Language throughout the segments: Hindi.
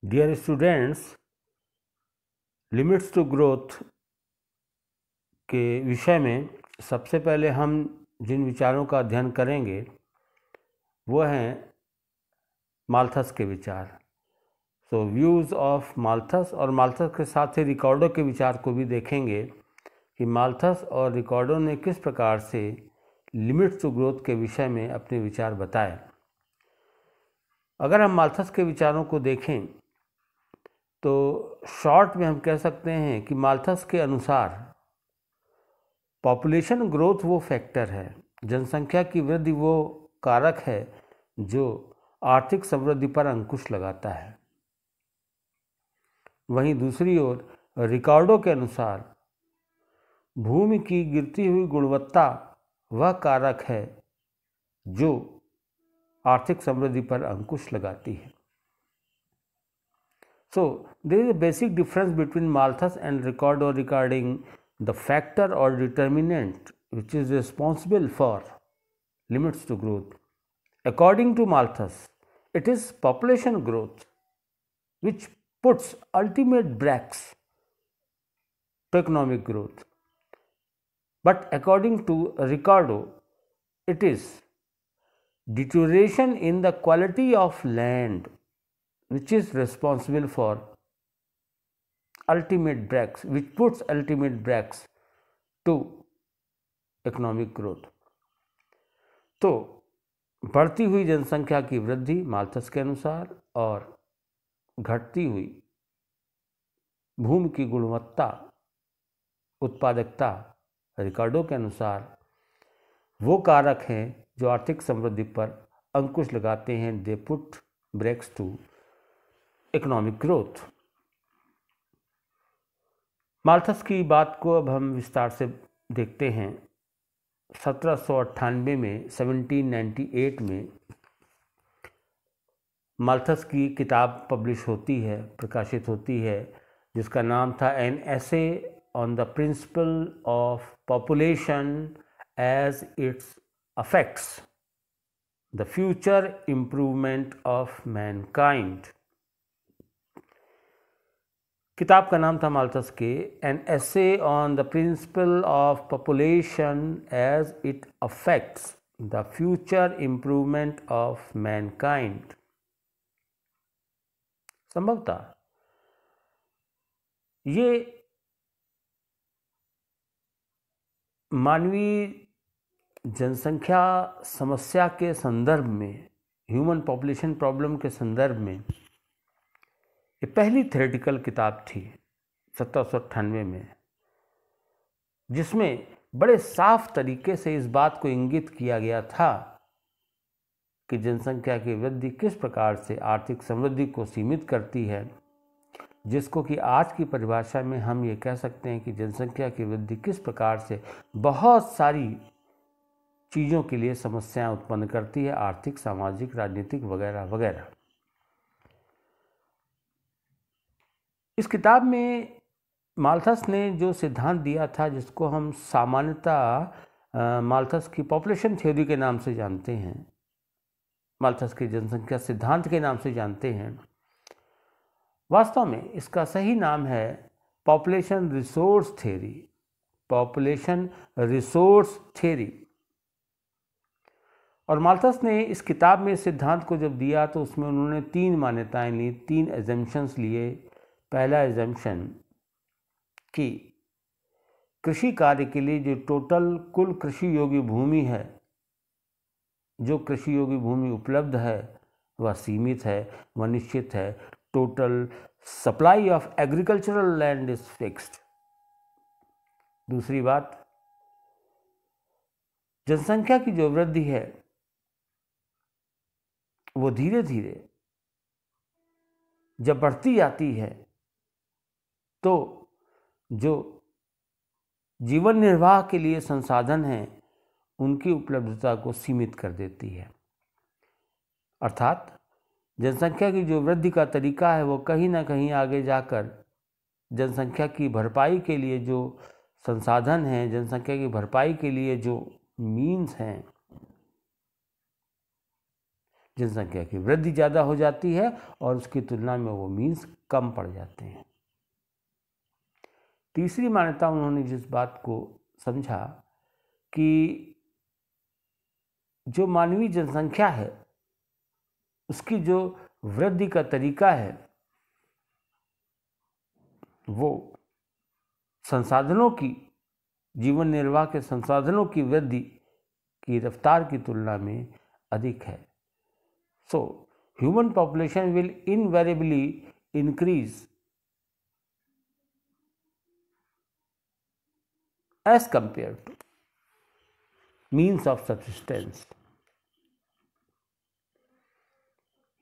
Dear students, limits to growth के विषय में सबसे पहले हम जिन विचारों का अध्ययन करेंगे वो हैं माल्थस के विचार। सो व्यूज़ ऑफ माल्थस, और माल्थस के साथ ही रिकॉर्डो के विचार को भी देखेंगे कि माल्थस और रिकॉर्डो ने किस प्रकार से लिमिट्स टू ग्रोथ के विषय में अपने विचार बताए। अगर हम माल्थस के विचारों को देखें तो शॉर्ट में हम कह सकते हैं कि माल्थस के अनुसार पॉपुलेशन ग्रोथ वो फैक्टर है, जनसंख्या की वृद्धि वो कारक है जो आर्थिक समृद्धि पर अंकुश लगाता है। वहीं दूसरी ओर रिकार्डो के अनुसार भूमि की गिरती हुई गुणवत्ता वह कारक है जो आर्थिक समृद्धि पर अंकुश लगाती है। So there is a basic difference between Malthus and Ricardo regarding the factor or determinant which is responsible for limits to growth. According to Malthus, it is population growth which puts ultimate brakes to economic growth. But according to Ricardo, it is deterioration in the quality of land which is responsible for ultimate brakes, which puts ultimate brakes to economic growth. तो बढ़ती हुई जनसंख्या की वृद्धि माल्थस के अनुसार और घटती हुई भूमि की गुणवत्ता, उत्पादकता रिकार्डो के अनुसार वो कारक हैं जो आर्थिक समृद्धि पर अंकुश लगाते हैं। They put brakes to economic growth. Malthus की बात को अब हम विस्तार से देखते हैं। 1798 में 1798 में माल्थस की किताब पब्लिश होती है, प्रकाशित होती है, जिसका नाम था an essay on the principle of population as its affects the future improvement of mankind. किताब का नाम था माल्थस के an essay on the principle of population as it affects the future improvement of mankind. संभवतः ये मानवीय जनसंख्या समस्या के संदर्भ में, ह्यूमन पॉपुलेशन प्रॉब्लम के संदर्भ में ये पहली थ्योरेटिकल किताब थी 1798 में, जिसमें बड़े साफ तरीके से इस बात को इंगित किया गया था कि जनसंख्या की वृद्धि किस प्रकार से आर्थिक समृद्धि को सीमित करती है, जिसको कि आज की परिभाषा में हम ये कह सकते हैं कि जनसंख्या की वृद्धि किस प्रकार से बहुत सारी चीज़ों के लिए समस्याएं उत्पन्न करती है, आर्थिक, सामाजिक, राजनीतिक वगैरह वगैरह। इस किताब में माल्थस ने जो सिद्धांत दिया था, जिसको हम सामान्यतः माल्थस की पॉपुलेशन थ्योरी के नाम से जानते हैं, माल्थस के जनसंख्या सिद्धांत के नाम से जानते हैं, वास्तव में इसका सही नाम है population resource theory. Population resource theory. और माल्थस ने इस किताब में सिद्धांत को जब दिया तो उसमें उन्होंने 3 मान्यताएं ली, 3 एजम्पशंस लिए। पहला एजम्पशन कि कृषि कार्य के लिए जो टोटल कुल कृषि योग्य भूमि है, जो कृषि योग्य भूमि उपलब्ध है वह सीमित है, वह निश्चित है। Total supply of agricultural land is fixed. दूसरी बात, जनसंख्या की जो वृद्धि है वो धीरे धीरे जब बढ़ती जाती है तो जो जीवन निर्वाह के लिए संसाधन हैं उनकी उपलब्धता को सीमित कर देती है। अर्थात जनसंख्या की जो वृद्धि का तरीका है वो कहीं ना कहीं आगे जाकर जनसंख्या की भरपाई के लिए जो संसाधन हैं, जनसंख्या की भरपाई के लिए जो मीन्स हैं, जनसंख्या की वृद्धि ज़्यादा हो जाती है और उसकी तुलना में वो मीन्स कम पड़ जाते हैं। तीसरी मान्यता उन्होंने जिस बात को समझा कि जो मानवीय जनसंख्या है उसकी जो वृद्धि का तरीका है वो संसाधनों की, जीवन निर्वाह के संसाधनों की वृद्धि की रफ्तार की तुलना में अधिक है। So human population will invariably increase as compared to means of subsistence।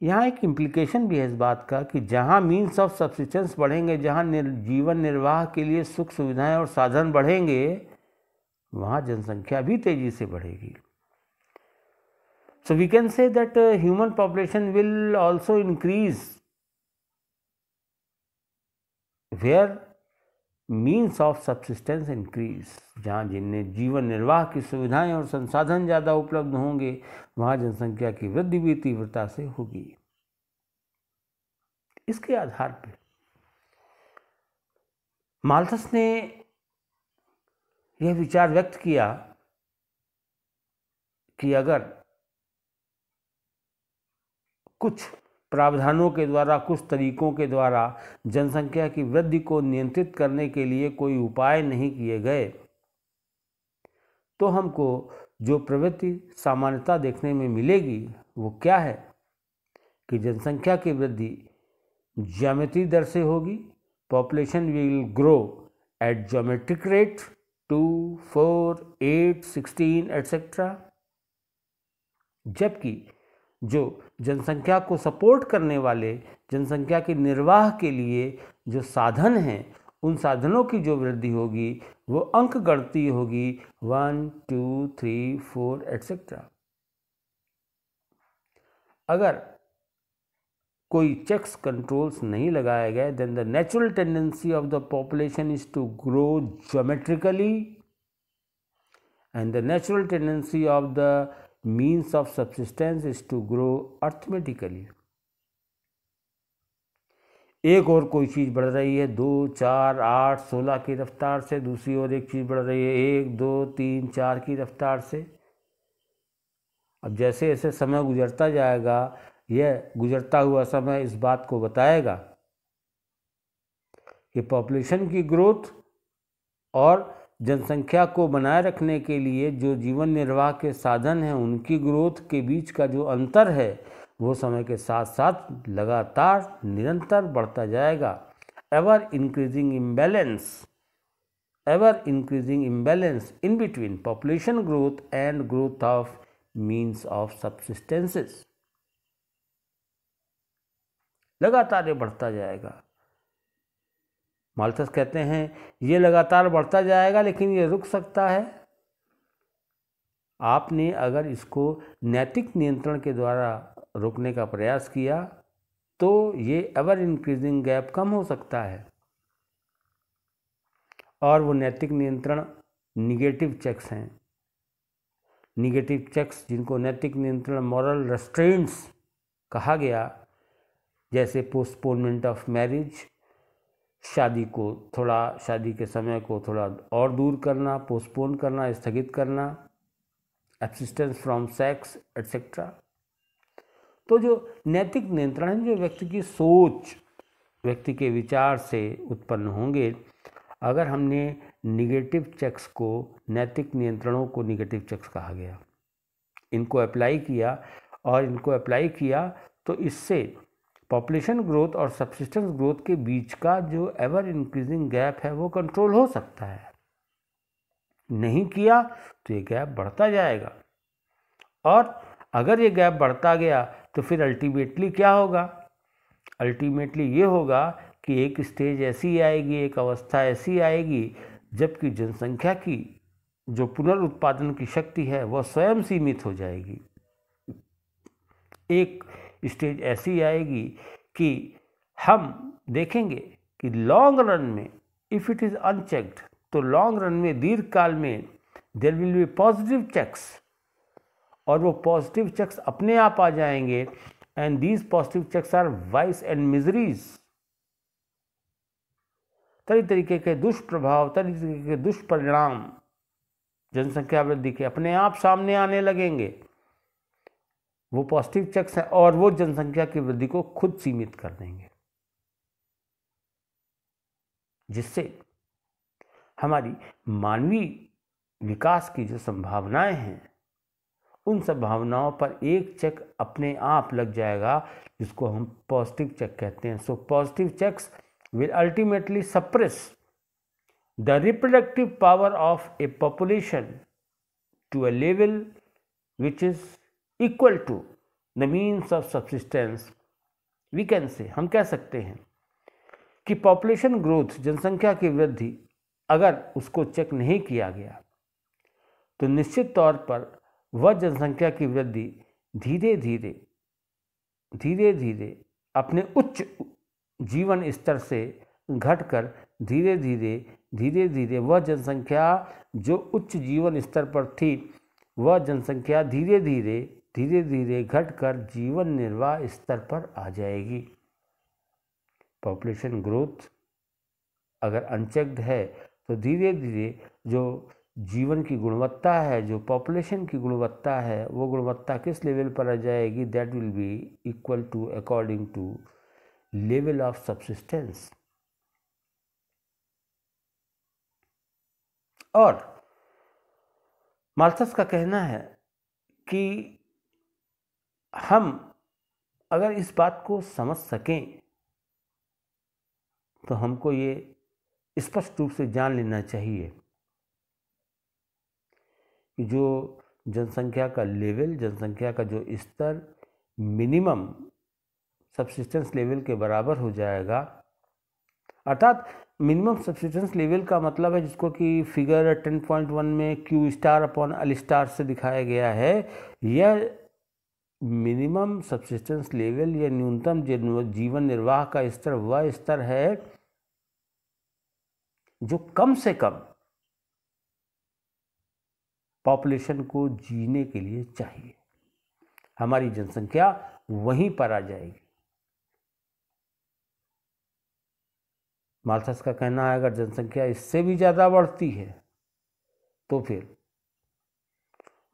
यहाँ एक इम्प्लीकेशन भी है इस बात का कि जहाँ मीन्स ऑफ सब्सिस्टेंस बढ़ेंगे, जहाँ जीवन निर्वाह के लिए सुख सुविधाएं और साधन बढ़ेंगे, वहाँ जनसंख्या भी तेजी से बढ़ेगी। So we can say that human population will also increase where means of subsistence increase. जहाँ जिनमें जीवन निर्वाह की सुविधाएं और संसाधन ज़्यादा उपलब्ध होंगे वहाँ जनसंख्या की वृद्धि भी तीव्रता से होगी। इसके आधार पर माल्थस ने यह विचार व्यक्त किया कि अगर कुछ प्रावधानों के द्वारा, कुछ तरीकों के द्वारा जनसंख्या की वृद्धि को नियंत्रित करने के लिए कोई उपाय नहीं किए गए तो हमको जो प्रवृत्ति सामान्यता देखने में मिलेगी वो क्या है कि जनसंख्या की वृद्धि ज्यामितीय दर से होगी। Population will grow at geometric rate 2, 4, 8, 16 etcetera. जबकि जो जनसंख्या को सपोर्ट करने वाले, जनसंख्या के निर्वाह के लिए जो साधन हैं, उन साधनों की जो वृद्धि होगी वो अंक गणती होगी 1, 2, 3, 4 एटसेट्रा। अगर कोई चेक्स कंट्रोल्स नहीं लगाए गए then the natural tendency of the population is to grow geometrically and the natural tendency of the means of subsistence is to grow arithmetically। एक और कोई चीज़ बढ़ रही है 2, 4, 8, 16 की रफ्तार से, दूसरी ओर एक चीज़ बढ़ रही है 1, 2, 3, 4 की रफ्तार से। अब जैसे जैसे समय गुजरता जाएगा यह गुजरता हुआ समय इस बात को बताएगा कि पॉपुलेशन की ग्रोथ और जनसंख्या को बनाए रखने के लिए जो जीवन निर्वाह के साधन हैं उनकी ग्रोथ के बीच का जो अंतर है वो समय के साथ साथ लगातार निरंतर बढ़ता जाएगा। Ever increasing imbalance in between population growth and growth of means of subsistences. लगातार ये बढ़ता जाएगा। माल्थस कहते हैं ये लगातार बढ़ता जाएगा लेकिन ये रुक सकता है आपने अगर इसको नैतिक नियंत्रण के द्वारा रोकने का प्रयास किया तो ये एवर इंक्रीजिंग गैप कम हो सकता है। और वो नैतिक नियंत्रण निगेटिव चेक्स हैं। निगेटिव चेक्स जिनको नैतिक नियंत्रण मॉरल रेस्ट्रेंट्स कहा गया, जैसे पोस्टपोनमेंट ऑफ मैरिज, शादी के समय को थोड़ा और दूर करना, पोस्टपोन करना, स्थगित करना, एब्सिस्टेंस फ्रॉम सेक्स एटसेट्रा। तो जो नैतिक नियंत्रण है, जो व्यक्ति की सोच, व्यक्ति के विचार से उत्पन्न होंगे, अगर हमने निगेटिव चेक्स को, नैतिक नियंत्रणों को निगेटिव चेक्स कहा गया, इनको अप्लाई किया तो इससे पॉपुलेशन ग्रोथ और सब्सिस्टेंस ग्रोथ के बीच का जो एवर इंक्रीजिंग गैप है वो कंट्रोल हो सकता है। नहीं किया तो ये गैप बढ़ता जाएगा और अगर ये गैप बढ़ता गया तो फिर अल्टीमेटली क्या होगा? अल्टीमेटली ये होगा कि एक स्टेज ऐसी आएगी, एक अवस्था ऐसी आएगी जबकि जनसंख्या की जो पुनरुत्पादन की शक्ति है वह स्वयं सीमित हो जाएगी। एक स्टेज ऐसी आएगी कि हम देखेंगे कि लॉन्ग रन में इफ़ इट इज़ अनचेक्ड, तो लॉन्ग रन में, दीर्घ काल में there will be positive checks और वो पॉजिटिव चेक्स अपने आप आ जाएंगे। And these positive checks are vice and miseries. तरह तरीके के दुष्प्रभाव, तरह तरीके के दुष्परिणाम जनसंख्या वृद्धि के अपने आप सामने आने लगेंगे। वो पॉजिटिव चेक्स हैं और वो जनसंख्या की वृद्धि को खुद सीमित कर देंगे, जिससे हमारी मानवीय विकास की जो संभावनाएं हैं उन संभावनाओं पर एक चेक अपने आप लग जाएगा, जिसको हम पॉजिटिव चेक कहते हैं। So positive checks will ultimately suppress the reproductive power of a population to a level which is equal to the means of subsistence. We can say, हम कह सकते हैं कि पॉपुलेशन ग्रोथ, जनसंख्या की वृद्धि, अगर उसको चेक नहीं किया गया तो निश्चित तौर पर वह जनसंख्या की वृद्धि धीरे धीरे अपने उच्च जीवन स्तर से घटकर धीरे धीरे वह जनसंख्या जो उच्च जीवन स्तर पर थी, वह जनसंख्या धीरे धीरे घटकर जीवन निर्वाह स्तर पर आ जाएगी। पॉपुलेशन ग्रोथ अगर अनचेक्ड है तो धीरे धीरे जो जीवन की गुणवत्ता है, जो पॉपुलेशन की गुणवत्ता है, वो गुणवत्ता किस लेवल पर आ जाएगी? That will be equal to according to level of subsistence. और माल्थस का कहना है कि हम अगर इस बात को समझ सकें तो हमको ये स्पष्ट रूप से जान लेना चाहिए कि जो जनसंख्या का लेवल, जनसंख्या का जो स्तर मिनिमम सब्सिस्टेंस लेवल के बराबर हो जाएगा, अर्थात मिनिमम सब्सिस्टेंस लेवल का मतलब है जिसको कि फिगर 10.1 में Q star upon L star से दिखाया गया है। यह मिनिमम सब्सिस्टेंस लेवल या न्यूनतम जीवन निर्वाह का स्तर वह स्तर है जो कम से कम पॉपुलेशन को जीने के लिए चाहिए। हमारी जनसंख्या वहीं पर आ जाएगी। माल्थस का कहना है अगर जनसंख्या इससे भी ज़्यादा बढ़ती है तो फिर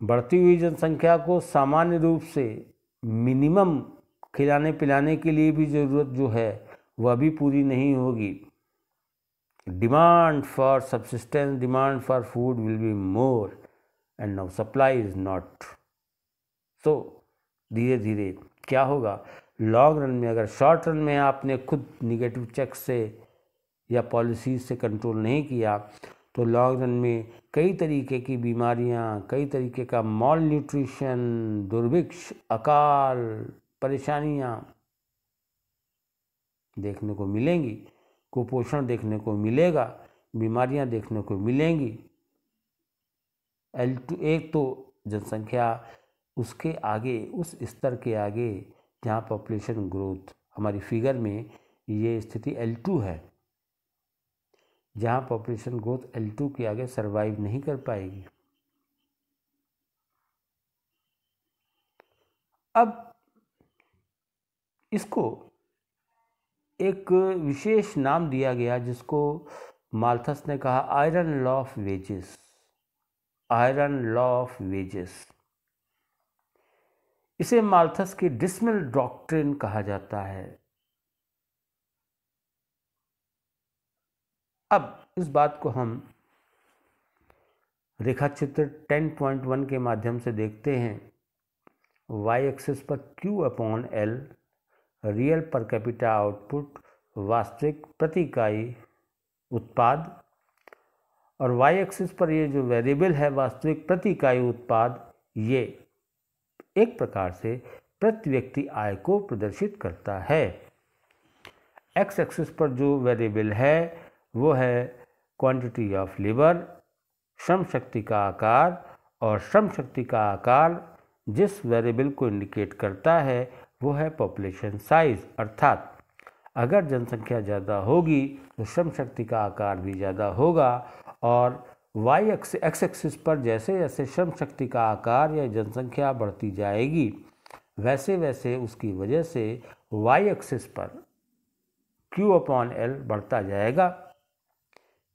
बढ़ती हुई जनसंख्या को सामान्य रूप से मिनिमम खिलाने पिलाने के लिए भी ज़रूरत जो है वह भी पूरी नहीं होगी। Demand for subsistence, demand for food will be more and now supply is not. So धीरे धीरे क्या होगा, लॉन्ग रन में, अगर शॉर्ट रन में आपने खुद निगेटिव चेक से या पॉलिसीज से कंट्रोल नहीं किया तो लॉन्ग रन में कई तरीके की बीमारियां, कई तरीके का मॉल न्यूट्रिशन, दुर्भिक्ष, अकाल, परेशानियां देखने को मिलेंगी, कुपोषण देखने को मिलेगा, बीमारियां देखने को मिलेंगी। L2 एक तो जनसंख्या उसके आगे, उस स्तर के आगे जहाँ पॉपुलेशन ग्रोथ, हमारी फिगर में ये स्थिति L2 है, जहाँ पॉपुलेशन ग्रोथ L2 के आगे सरवाइव नहीं कर पाएगी। अब इसको एक विशेष नाम दिया गया जिसको माल्थस ने कहा iron law of wages. Iron law of wages, इसे माल्थस की डिसमल डॉक्ट्रिन कहा जाता है। अब इस बात को हम रेखाचित्र 10.1 के माध्यम से देखते हैं। वाई एक्सिस पर Q upon L real per capita output, वास्तविक प्रति इकाई उत्पाद, और वाई एक्सिस पर ये जो वेरिएबल है वास्तविक प्रति इकाई उत्पाद, ये एक प्रकार से प्रति व्यक्ति आय को प्रदर्शित करता है। एक्स एक्सिस पर जो वेरिएबल है वो है quantity of labour, Shram Shakti का आकार, और श्रम शक्ति का आकार जिस वेरिएबल को इंडिकेट करता है वो है पॉपुलेशन साइज। अर्थात अगर जनसंख्या ज़्यादा होगी तो श्रम शक्ति का आकार भी ज़्यादा होगा और वाई एक्स एक्सिस पर जैसे जैसे श्रम शक्ति का आकार या जनसंख्या बढ़ती जाएगी वैसे वैसे उसकी वजह से वाई एक्सिस पर Q/L बढ़ता जाएगा।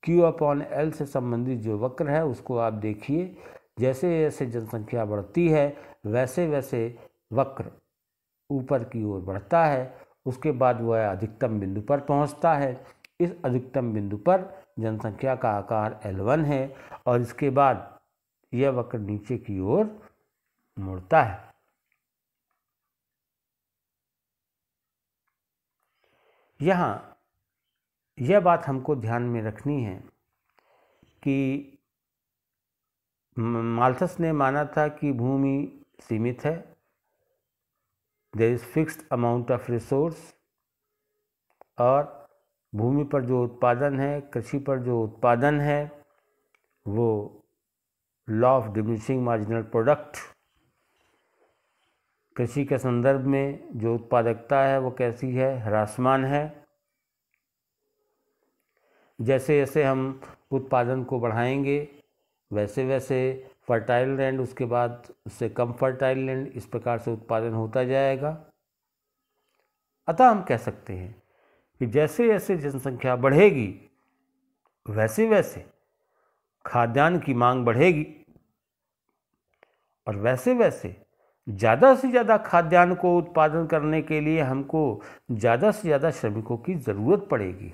Q/L से संबंधित जो वक्र है उसको आप देखिए, जैसे जैसे जनसंख्या बढ़ती है वैसे वैसे वक्र ऊपर की ओर बढ़ता है। उसके बाद वह अधिकतम बिंदु पर पहुंचता है। इस अधिकतम बिंदु पर जनसंख्या का आकार L1 है और इसके बाद यह वक्र नीचे की ओर मुड़ता है। यहाँ यह बात हमको ध्यान में रखनी है कि माल्थस ने माना था कि भूमि सीमित है, there is fixed amount of resource, और भूमि पर जो उत्पादन है, कृषि पर जो उत्पादन है वो law of diminishing marginal product, कृषि के संदर्भ में जो उत्पादकता है वो कैसी है, ह्रासमान है। जैसे जैसे हम उत्पादन को बढ़ाएंगे वैसे वैसे फर्टाइल लैंड, उसके बाद उससे कम फर्टाइल लैंड, इस प्रकार से उत्पादन होता जाएगा। अतः हम कह सकते हैं कि जैसे जैसे जनसंख्या बढ़ेगी वैसे वैसे खाद्यान्न की मांग बढ़ेगी और वैसे वैसे ज़्यादा से ज़्यादा खाद्यान्न को उत्पादन करने के लिए हमको ज़्यादा से ज़्यादा श्रमिकों की ज़रूरत पड़ेगी।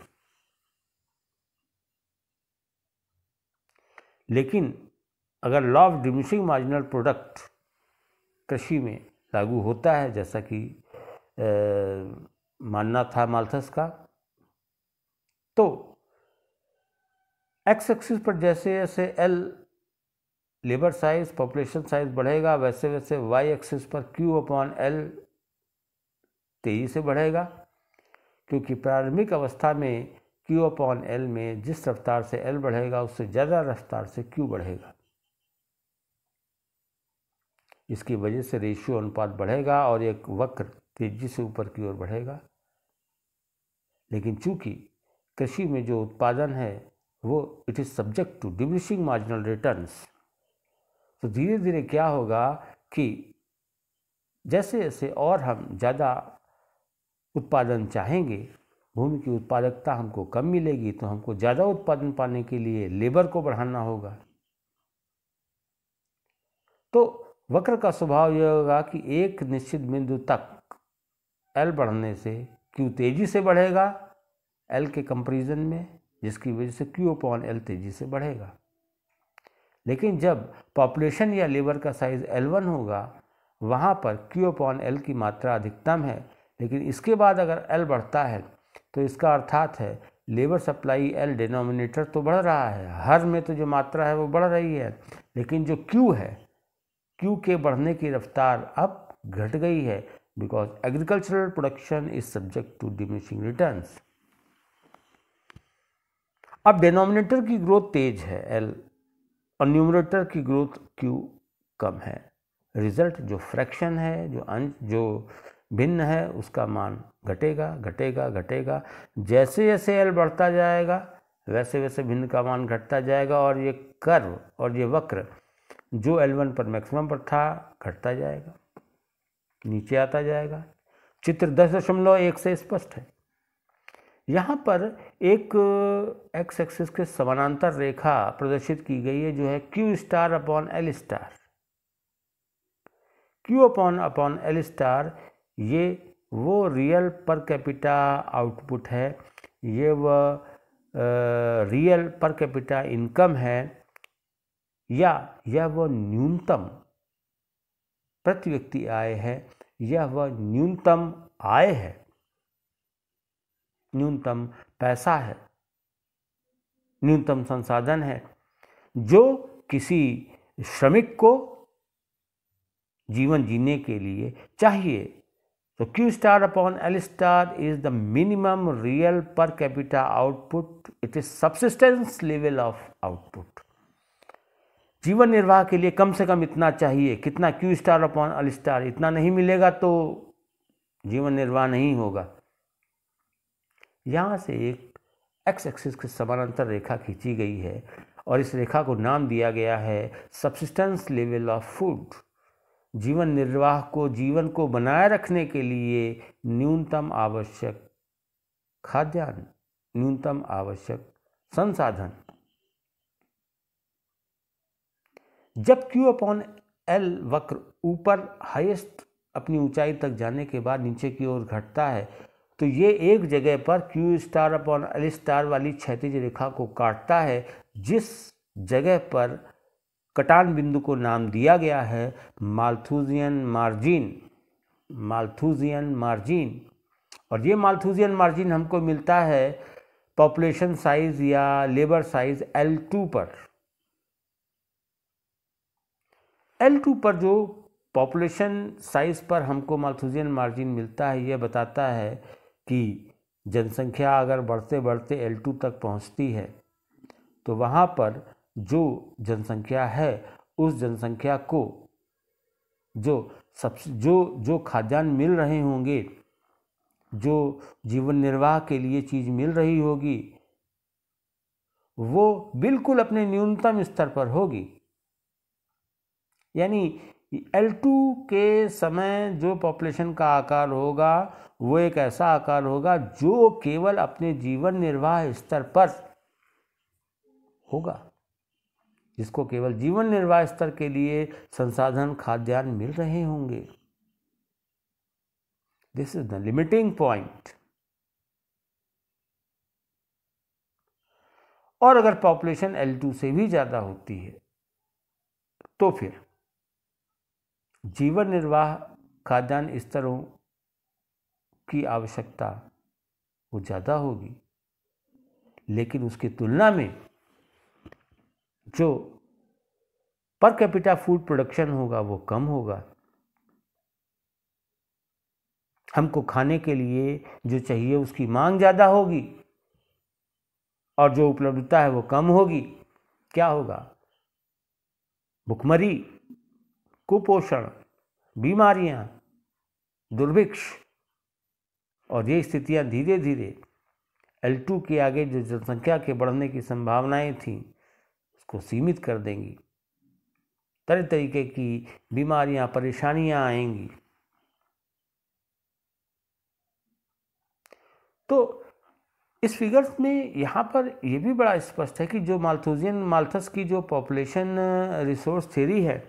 लेकिन अगर law of diminishing marginal product कृषि में लागू होता है, जैसा कि मानना था माल्थस का, तो एक्स एक्सिस पर जैसे जैसे L labour size, population size बढ़ेगा वैसे वैसे वाई एक्सिस पर Q/L तेजी से बढ़ेगा, क्योंकि प्रारंभिक अवस्था में Q/L में जिस रफ्तार से L बढ़ेगा उससे ज़्यादा रफ्तार से Q बढ़ेगा। इसकी वजह से रेशियो अनुपात बढ़ेगा और एक वक्र तेजी से ऊपर की ओर बढ़ेगा। लेकिन चूंकि कृषि में जो उत्पादन है वो it is subject to diminishing marginal returns, तो धीरे धीरे क्या होगा कि जैसे जैसे और हम ज़्यादा उत्पादन चाहेंगे, भूमि की उत्पादकता हमको कम मिलेगी, तो हमको ज़्यादा उत्पादन पाने के लिए लेबर को बढ़ाना होगा। तो वक्र का स्वभाव यह होगा कि एक निश्चित बिंदु तक L बढ़ने से Q तेजी से बढ़ेगा L के कंपैरिजन में, जिसकी वजह से Q/L तेजी से बढ़ेगा। लेकिन जब पॉपुलेशन या लेबर का साइज L1 होगा वहाँ पर Q/L की मात्रा अधिकतम है, लेकिन इसके बाद अगर L बढ़ता है तो इसका अर्थात है लेबर सप्लाई L डिनोमिनेटर तो बढ़ रहा है, हर में तो जो मात्रा है वो बढ़ रही है, लेकिन जो Q है, Q के बढ़ने की रफ्तार अब घट गई है, because agricultural production is subject to diminishing returns. अब डिनोमिनेटर की ग्रोथ तेज है L और न्यूमरेटर की ग्रोथ Q कम है। रिजल्ट जो फ्रैक्शन है, जो अंश, जो भिन्न है, उसका मान घटेगा घटेगा घटेगा। जैसे जैसे L बढ़ता जाएगा वैसे वैसे भिन्न का मान घटता जाएगा और ये कर्व और ये वक्र जो L1 पर मैक्सिमम पर था घटता जाएगा, नीचे आता जाएगा। चित्र 10.1 से स्पष्ट है। यहाँ पर एक एक्स एक्सिस के समानांतर रेखा प्रदर्शित की गई है जो है Q*/L स्टार। Q/L स्टार ये वो रियल पर कैपिटा आउटपुट है, ये वह रियल पर कैपिटा इनकम है, या यह वह न्यूनतम प्रति व्यक्ति आय है, यह वह न्यूनतम आय है, न्यूनतम पैसा है, न्यूनतम संसाधन है जो किसी श्रमिक को जीवन जीने के लिए चाहिए। तो Q*/L star is the minimum real per capita output, it is subsistence level of output. जीवन निर्वाह के लिए कम से कम इतना चाहिए, कितना Q*/L स्टार, इतना नहीं मिलेगा तो जीवन निर्वाह नहीं होगा। यहाँ से एक एक्स एक्सिस के समानांतर रेखा खींची गई है और इस रेखा को नाम दिया गया है सब्सिस्टेंस लेवल ऑफ फूड। जीवन निर्वाह को, जीवन को बनाए रखने के लिए न्यूनतम आवश्यक खाद्यान्न, न्यूनतम आवश्यक संसाधन। जब Q/L वक्र ऊपर हाईएस्ट अपनी ऊंचाई तक जाने के बाद नीचे की ओर घटता है तो ये एक जगह पर Q*L* वाली क्षैतिज रेखा को काटता है, जिस जगह पर कटान बिंदु को नाम दिया गया है माल्थुसियन मार्जिन। माल्थुसियन मार्जिन, और ये माल्थुसियन मार्जिन हमको मिलता है पॉपुलेशन साइज या लेबर साइज L2 पर। L2 पर जो पॉपुलेशन साइज पर हमको माल्थुसियन मार्जिन मिलता है, यह बताता है कि जनसंख्या अगर बढ़ते बढ़ते L2 तक पहुंचती है तो वहाँ पर जो जनसंख्या है उस जनसंख्या को जो खाद्यान्न मिल रहे होंगे, जो जीवन निर्वाह के लिए चीज़ मिल रही होगी, वो बिल्कुल अपने न्यूनतम स्तर पर होगी। यानी L2 के समय जो पॉपुलेशन का आकार होगा वो एक ऐसा आकार होगा जो केवल अपने जीवन निर्वाह स्तर पर होगा, जिसको केवल जीवन निर्वाह स्तर के लिए संसाधन खाद्यान्न मिल रहे होंगे। This is the limiting point. और अगर पॉपुलेशन L2 से भी ज़्यादा होती है तो फिर जीवन निर्वाह खाद्यान्न स्तरों की आवश्यकता वो ज़्यादा होगी, लेकिन उसकी तुलना में जो पर कैपिटा फूड प्रोडक्शन होगा वो कम होगा। हमको खाने के लिए जो चाहिए उसकी मांग ज़्यादा होगी और जो उपलब्धता है वो कम होगी। क्या होगा? भुखमरी, कुपोषण, बीमारियां, दुर्भिक्ष, और ये स्थितियां धीरे धीरे L2 के आगे जो जनसंख्या के बढ़ने की संभावनाएं थीं उसको सीमित कर देंगी। तरह तरीके की बीमारियां, परेशानियां आएंगी। तो इस फिगर्स में यहाँ पर यह भी बड़ा स्पष्ट है कि जो माल्थस की जो पॉपुलेशन रिसोर्स थ्योरी है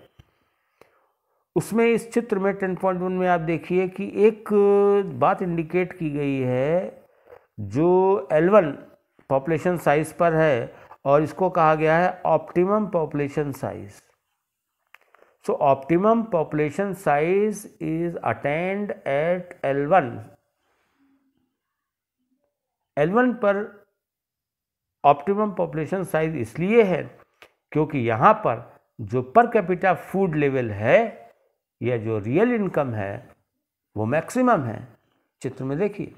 उसमें इस चित्र में 10.1 में आप देखिए कि एक बात इंडिकेट की गई है जो L1 पॉपुलेशन साइज पर है और इसको कहा गया है optimum population size. So optimum population size is attained at L1। L1 पर ऑप्टिमम पॉपुलेशन साइज इसलिए है क्योंकि यहाँ पर जो पर कैपिटा फूड लेवल है या जो रियल इनकम है वो मैक्सिमम है। चित्र में देखिए,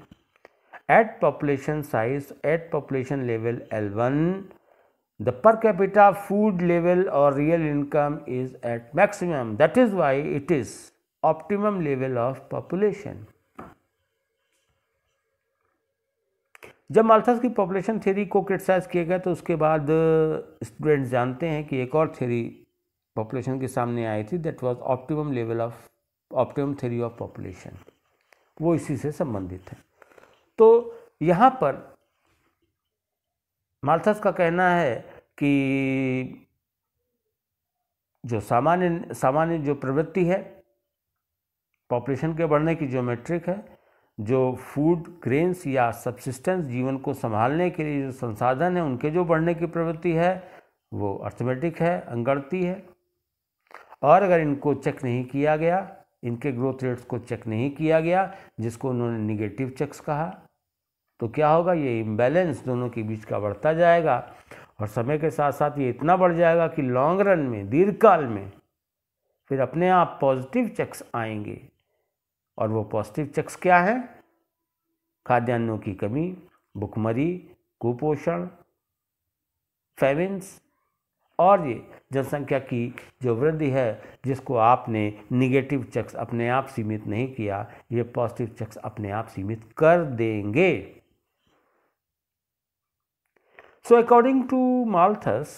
at population size, at population level L1 the per capita food level और real income is at maximum, that is why it is optimum level of population. जब माल्थस की पॉपुलेशन थ्योरी को क्रिटिसाइज किया गया तो उसके बाद स्टूडेंट्स जानते हैं कि एक और थ्योरी पॉपुलेशन के सामने आई थी, that was optimum theory of population. वो इसी से संबंधित है। तो यहाँ पर माल्थस का कहना है कि जो सामान्य जो प्रवृत्ति है पॉपुलेशन के बढ़ने की, जो मेट्रिक है, जो फूड ग्रेन्स या सब्सिस्टेंस जीवन को संभालने के लिए जो संसाधन है उनके जो बढ़ने की प्रवृत्ति है वो अर्थमेटिक है, अंगणती है। और अगर इनको चेक नहीं किया गया, इनके ग्रोथ रेट्स को चेक नहीं किया गया, जिसको उन्होंने निगेटिव चेक्स कहा, तो क्या होगा? ये इम्बैलेंस दोनों के बीच का बढ़ता जाएगा और समय के साथ साथ ये इतना बढ़ जाएगा कि लॉन्ग रन में, दीर्घकाल में फिर अपने आप पॉजिटिव चेक्स आएंगे। और वो पॉजिटिव चेक्स क्या हैं? खाद्यान्नों की कमी, भुखमरी, कुपोषण, फैमिन्स, और ये जनसंख्या की जो वृद्धि है जिसको आपने निगेटिव चेक्स अपने आप सीमित नहीं किया, ये पॉजिटिव चेक्स अपने आप सीमित कर देंगे। So according to Malthus,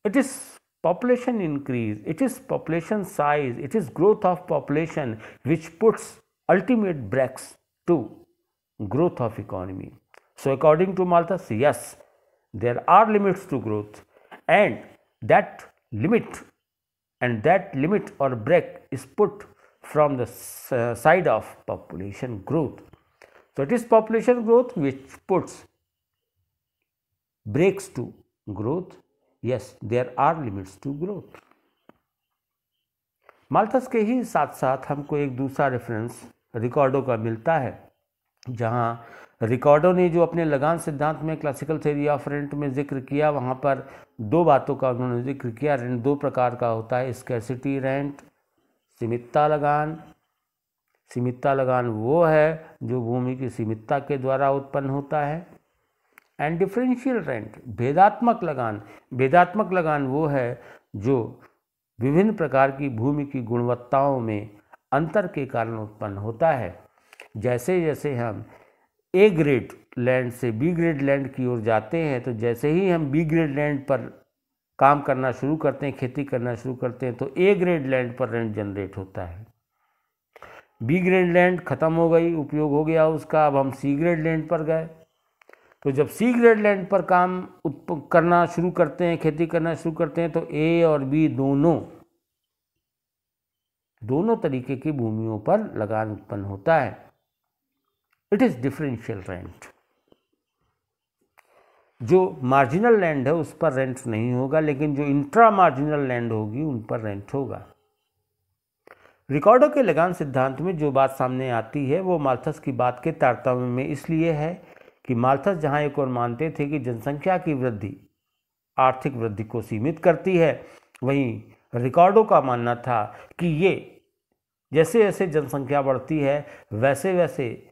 It is population increase, it is population size, it is growth of population which puts ultimate brakes to growth of economy. So according to Malthus, yes, there are limits to growth, and that limit or brake is put from the side of population growth. So it is population growth which puts brakes to growth. Yes, there are limits to growth. Malthus के ही साथ साथ हमको एक दूसरा रेफरेंस रिकॉर्डो का मिलता है, जहां रिकॉर्डो ने जो अपने लगान सिद्धांत में क्लासिकल थ्योरी ऑफ रेंट में जिक्र किया, वहां पर दो बातों का उन्होंने जिक्र किया। रेंट दो प्रकार का होता है, स्कैरसिटी रेंट, सीमितता लगान। सीमितता लगान वो है जो भूमि की सीमितता के द्वारा उत्पन्न होता है। एंड डिफरेंशियल रेंट, भेदात्मक लगान। भेदात्मक लगान वो है जो विभिन्न प्रकार की भूमि की गुणवत्ताओं में अंतर के कारण उत्पन्न होता है। जैसे जैसे हम ए ग्रेड लैंड से बी ग्रेड लैंड की ओर जाते हैं, तो जैसे ही हम बी ग्रेड लैंड पर काम करना शुरू करते हैं, खेती करना शुरू करते हैं, तो ए ग्रेड लैंड पर रेंट जनरेट होता है। बी ग्रेड लैंड खत्म हो गई, उपयोग हो गया उसका, अब हम सी ग्रेड लैंड पर गए। तो जब सी ग्रेड लैंड पर काम करना शुरू करते हैं, खेती करना शुरू करते हैं, तो ए और बी दोनों तरीके की भूमियों पर लगान उत्पन्न होता है। It is differential rent. जो मार्जिनल लैंड है उस पर रेंट नहीं होगा, लेकिन जो इंट्रा मार्जिनल लैंड होगी उन पर रेंट होगा। रिकॉर्डो के लगान सिद्धांत में जो बात सामने आती है वो माल्थस की बात के तारतम्य में इसलिए है कि माल्थस जहां एक और मानते थे कि जनसंख्या की वृद्धि आर्थिक वृद्धि को सीमित करती है, वहीं रिकॉर्डो का मानना था कि ये जैसे जैसे जनसंख्या बढ़ती है वैसे वैसे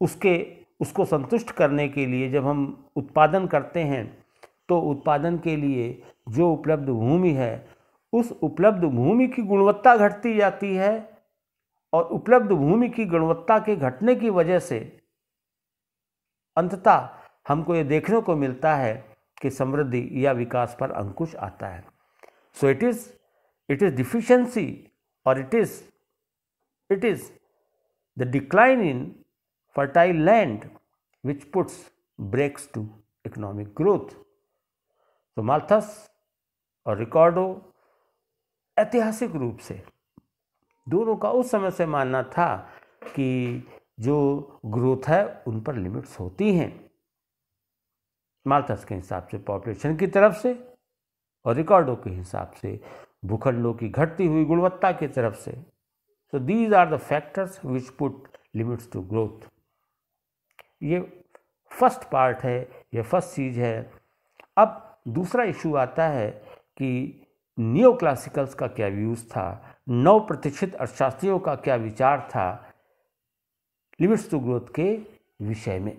उसको संतुष्ट करने के लिए जब हम उत्पादन करते हैं, तो उत्पादन के लिए जो उपलब्ध भूमि है उस उपलब्ध भूमि की गुणवत्ता घटती जाती है, और उपलब्ध भूमि की गुणवत्ता के घटने की वजह से अंततः हमको ये देखने को मिलता है कि समृद्धि या विकास पर अंकुश आता है। सो इट इज डिफिशिएंसी और it is the decline in fertile land which puts brakes to economic growth. तो माल्थस और रिकॉर्डो ऐतिहासिक रूप से दोनों का उस समय से मानना था कि जो ग्रोथ है उन पर लिमिट्स होती हैं, माल्थस के हिसाब से पॉपुलेशन की तरफ से और रिकॉर्डो के हिसाब से भूखंडों की घटती हुई गुणवत्ता की तरफ से। So these are the factors which put limits to growth. ये फर्स्ट पार्ट है, ये फर्स्ट चीज़ है। अब दूसरा इशू आता है कि नियो क्लासिकल्स का क्या व्यूज़ था, नव प्रतिष्ठित अर्थशास्त्रियों का क्या विचार था लिमिट्स टू ग्रोथ के विषय में।